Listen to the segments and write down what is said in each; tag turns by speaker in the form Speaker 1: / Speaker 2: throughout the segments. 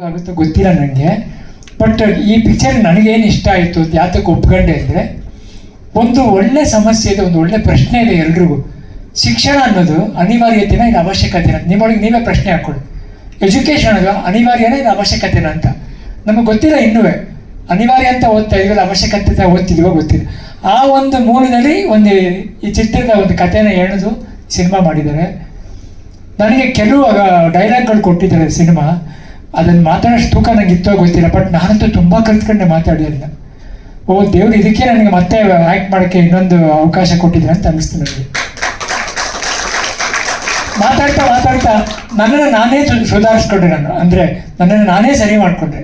Speaker 1: ಆಗುತ್ತೋ ಗೊತ್ತಿಲ್ಲ ನನಗೆ. ಬಟ್ ಈ ಪಿಕ್ಚರ್ ನನಗೇನು ಇಷ್ಟ ಆಯಿತು ಅಂತ ಯಾತಕ್ಕೆ ಒಪ್ಕೊಂಡೆ ಅಂದರೆ, ಒಂದು ಒಳ್ಳೆ ಸಮಸ್ಯೆ ಇದೆ, ಒಂದು ಒಳ್ಳೆ ಪ್ರಶ್ನೆ ಇದೆ ಎಲ್ರಿಗೂ. ಶಿಕ್ಷಣ ಅನ್ನೋದು ಅನಿವಾರ್ಯತೆನ ಇದು ಅವಶ್ಯಕತೆನ? ನಿಮ್ಮೊಳಗೆ ನೀವೇ ಪ್ರಶ್ನೆ ಹಾಕ್ಕೊಳ್ಳಿ. ಎಜುಕೇಷನ್ ಅದು ಅನಿವಾರ್ಯನ ಇದು ಅವಶ್ಯಕತೆನ ಅಂತ ನಮಗೆ ಗೊತ್ತಿಲ್ಲ. ಇನ್ನೂ ಅನಿವಾರ್ಯ ಅಂತ ಓದ್ತಾ ಇದೀವಲ್ಲ, ಅವಶ್ಯಕತೆ ಅಂತ ಓದ್ತಿದ್ವೋ ಗೊತ್ತಿಲ್ಲ. ಆ ಒಂದು ಮೂಲದಲ್ಲಿ ಒಂದು ಈ ಚಿತ್ರದ ಒಂದು ಕಥೆನ ಎಳೆದು ಸಿನಿಮಾ ಮಾಡಿದ್ದಾರೆ. ನನಗೆ ಕೆಲವು ಡೈಲಾಗ್ಗಳು ಕೊಟ್ಟಿದ್ದಾರೆ ಸಿನಿಮಾ, ಅದನ್ನು ಮಾತಾಡೋಷ್ಟು ತೂಕ ನನಗೆ ಇತ್ತೋ ಗೊತ್ತಿಲ್ಲ. ಬಟ್ ನಾನಂತೂ ತುಂಬ ಕಲ್ತ್ಕೊಂಡೆ ಮಾತಾಡಿಲ್ಲ. ಓ ದೇವ್ರು, ಇದಕ್ಕೆ ನನಗೆ ಮತ್ತೆ ಆ್ಯಕ್ಟ್ ಮಾಡೋಕ್ಕೆ ಇನ್ನೊಂದು ಅವಕಾಶ ಕೊಟ್ಟಿದ್ದಾರೆ ಅಂತ ಅನ್ನಿಸ್ತು ನನಗೆ. ಮಾತಾಡ್ತಾ ಮಾತಾಡ್ತಾ ನನ್ನನ್ನು ನಾನೇ ಸುಧಾರಿಸ್ಕೊಂಡೆ. ಅಂದರೆ ನನ್ನನ್ನು ನಾನೇ ಸರಿ ಮಾಡಿಕೊಂಡೆ.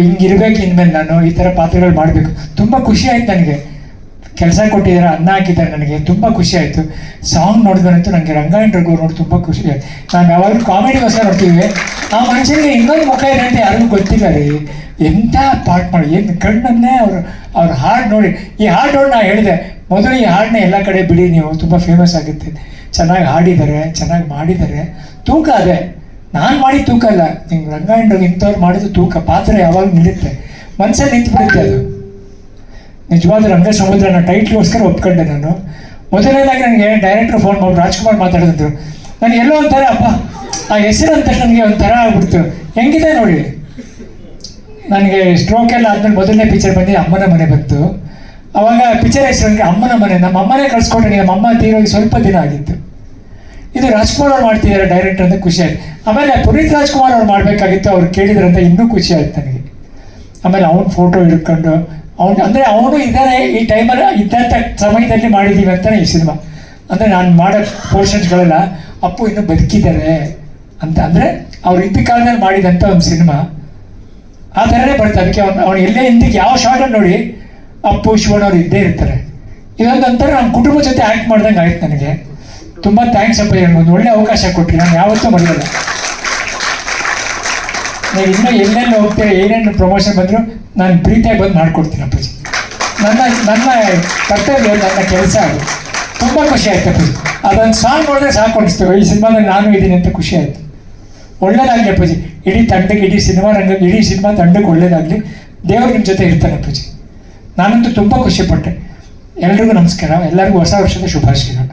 Speaker 1: ಹಿಂಗಿರ್ಬೇಕು ಇನ್ಮೇಲೆ, ನಾನು ಈ ಥರ ಪಾತ್ರಗಳು ಮಾಡಬೇಕು. ತುಂಬ ಖುಷಿ ಆಯ್ತು ನನಗೆ. ಕೆಲಸ ಕೊಟ್ಟಿದ್ದಾರೆ, ಅನ್ನ ಹಾಕಿದ್ದಾರೆ, ನನಗೆ ತುಂಬ ಖುಷಿ ಆಯಿತು. ಸಾಂಗ್ ನೋಡಿದ್ರಂತೂ ನನಗೆ ರಂಗಾಯಣ ರಘು ನೋಡಿ ತುಂಬ ಖುಷಿ ಆಯಿತು. ನಾವು ಯಾವಾಗಲೂ ಕಾಮಿಡಿಗೋಸ್ಕರ ನೋಡ್ತೀವಿ, ಆ ಮನುಷ್ಯನಿಗೆ ಇನ್ನೊಂದು ಮುಖ ಇದೆ ಅಂತ ಯಾರಿಗೂ ಗೊತ್ತಿಲ್ಲ ರೀ. ಎಂಥ ಪಾರ್ಟ್ ಮಾಡಿ, ಏನು ಕಣ್ಣನ್ನೇ ಅವ್ರ ಹಾಡು ನೋಡಿ. ಈ ಹಾಡು ನೋಡಿ ನಾನು ಹೇಳಿದೆ ಮೊದಲು, ಈ ಹಾಡನ್ನ ಎಲ್ಲ ಕಡೆ ಬಿಡಿ, ನೀವು ತುಂಬ ಫೇಮಸ್ ಆಗುತ್ತೆ. ಚೆನ್ನಾಗಿ ಹಾಡಿದ್ದಾರೆ, ಚೆನ್ನಾಗಿ ಮಾಡಿದ್ದಾರೆ. ತೂಕ ಅದೇ, ನಾನು ಮಾಡಿ ತೂಕ ಅಲ್ಲ. ನಿಮ್ಗೆ ರಂಗಾಯಣ ರಘು ಇಂಥವ್ರು ಮಾಡಿದ್ದು ತೂಕ. ಪಾತ್ರ ಯಾವಾಗ ನಿಲ್ಲುತ್ತೆ, ಮನಸ್ಸಲ್ಲಿ ನಿಂತು ಬಿಡುತ್ತೆ ಅದು. ನಿಜವಾದ ರಂಗ ಸಮುದ್ರ ಅನ್ನೋ ಟೈಟ್ಲಿಗೋಸ್ಕರ ಒಪ್ಕೊಂಡೆ ನಾನು. ಮೊದಲನೇದಾಗಿ ನನಗೆ ಡೈರೆಕ್ಟ್ರ್ ಫೋನ್ ಮಾಡಿ ರಾಜ್ಕುಮಾರ್ ಮಾತಾಡಿದ್ರು. ನನಗೆ ಎಲ್ಲೋ ಒಂಥರ ಅಪ್ಪ, ಆ ಹೆಸರು ಅಂತ ನನಗೆ ಒಂಥರ ಆಗ್ಬಿಡ್ತು. ಹೆಂಗಿದೆ ನೋಡಿ, ನನಗೆ ಸ್ಟ್ರೋಕ್ ಎಲ್ಲ ಆದ್ಮೇಲೆ ಮೊದಲನೇ ಪಿಕ್ಚರ್ ಬಂದು ಅಮ್ಮನ ಮನೆ ಬಂತು. ಅವಾಗ ಪಿಕ್ಚರ್ ಹೆಸರು ನನಗೆ ಅಮ್ಮನ ಮನೆ. ನಮ್ಮ ಅಮ್ಮನೇ ಕಳ್ಸ್ಕೊಟ್ರೆ, ನಮ್ಮ ಅಮ್ಮ ತೀರೋಗಿ ಸ್ವಲ್ಪ ದಿನ ಆಗಿತ್ತು. ಇದು ರಾಜ್ಕುಮಾರ್ ಅವ್ರು ಮಾಡ್ತಿದ್ದಾರೆ ಡೈರೆಕ್ಟರ್ ಅಂತ ಖುಷಿ ಆಯ್ತು. ಆಮೇಲೆ ಪುನೀತ್ ರಾಜ್ಕುಮಾರ್ ಅವ್ರು ಮಾಡಬೇಕಾಗಿತ್ತು, ಅವ್ರು ಕೇಳಿದ್ರಂತ ಇನ್ನೂ ಖುಷಿ ಆಯ್ತು ನನಗೆ. ಆಮೇಲೆ ಅವ್ನ ಫೋಟೋ ಹಿಡ್ಕೊಂಡು ಅಂದರೆ ಅವನು ಇದ್ದಾರೆ ಈ ಟೈಮಲ್ಲಿ ಇದ್ದಂಥ ಸಮಯದಲ್ಲಿ ಮಾಡಿದ್ದೀವಿ ಅಂತಲೇ ಈ ಸಿನಿಮಾ. ಅಂದರೆ ನಾನು ಮಾಡೋ ಪೋರ್ಷನ್ಸ್ಗಳೆಲ್ಲ ಅಪ್ಪು ಇನ್ನೂ ಬದುಕಿದ್ದಾರೆ ಅಂತ, ಅಂದರೆ ಅವ್ರು ಇದ್ದ ಕಾಲದಲ್ಲಿ ಮಾಡಿದಂಥ ಒಂದು ಸಿನಿಮಾ ಆ ಥರನೇ ಬರುತ್ತೆ. ಅದಕ್ಕೆ ಅವ್ನು ಎಲ್ಲೇ ಹಿಂದಕ್ಕೆ ಯಾವ ಶಾರ್ಟಲ್ಲಿ ನೋಡಿ ಅಪ್ಪು ಶಿವಣ್ಣ ಅವ್ರು ಇದ್ದೇ ಇರ್ತಾರೆ. ಇದೊಂದೊಂಥರ ನಮ್ಮ ಕುಟುಂಬ ಜೊತೆ ಆ್ಯಕ್ಟ್ ಮಾಡ್ದಂಗೆ ಆಯ್ತು ನನಗೆ. ತುಂಬ ಥ್ಯಾಂಕ್ಸ್ ಅಪ್ಪ, ಒಂದು ಒಳ್ಳೆ ಅವಕಾಶ ಕೊಟ್ಟರೆ ನಾನು ಯಾವತ್ತೂ ಮರೆಯಲ್ಲ. ನೀವು ಇನ್ನೂ ಎಲ್ಲೆಲ್ಲಿ ಹೋಗ್ತೀರಾ, ಏನೇನು ಪ್ರಮೋಷನ್ ಬಂದರೂ ನಾನು ಪ್ರೀತಿಯಾಗಿ ಬಂದು ಮಾಡಿಕೊಡ್ತೀನಿ ಅಪ್ಪಾಜಿ. ನನ್ನ ಕರ್ತವ್ಯ, ನನ್ನ ಕೆಲಸ ಅದು. ತುಂಬ ಖುಷಿ ಆಯ್ತು ಅಪ್ಪಾಜಿ. ಅದೊಂದು ಸಾಂಗ್ ನೋಡಿದ್ರೆ ಸಾಕು ಅನಿಸ್ತು, ಈ ಸಿನಿಮಾದಲ್ಲಿ ನಾನು ಇದ್ದೀನಿ ಅಂತ ಖುಷಿ ಆಯಿತು. ಒಳ್ಳೇದಾಗಲಿ ಅಪ್ಪಾಜಿ, ಇಡೀ ತಂಡಕ್ಕೆ, ಇಡೀ ಸಿನಿಮಾ ರಂಗಕ್ಕೆ, ಇಡೀ ಸಿನಿಮಾ ತಂಡಕ್ಕೆ ಒಳ್ಳೇದಾಗಲಿ. ದೇವರು ನಿಮ್ಮ ಜೊತೆ ಇರ್ತಾನೆ ಅಪ್ಪಾಜಿ. ನಾನಂತೂ ತುಂಬ ಖುಷಿಪಟ್ಟೆ. ಎಲ್ರಿಗೂ ನಮಸ್ಕಾರ, ಎಲ್ಲರಿಗೂ ಹೊಸ ವರ್ಷದ ಶುಭಾಶಯಗಳು.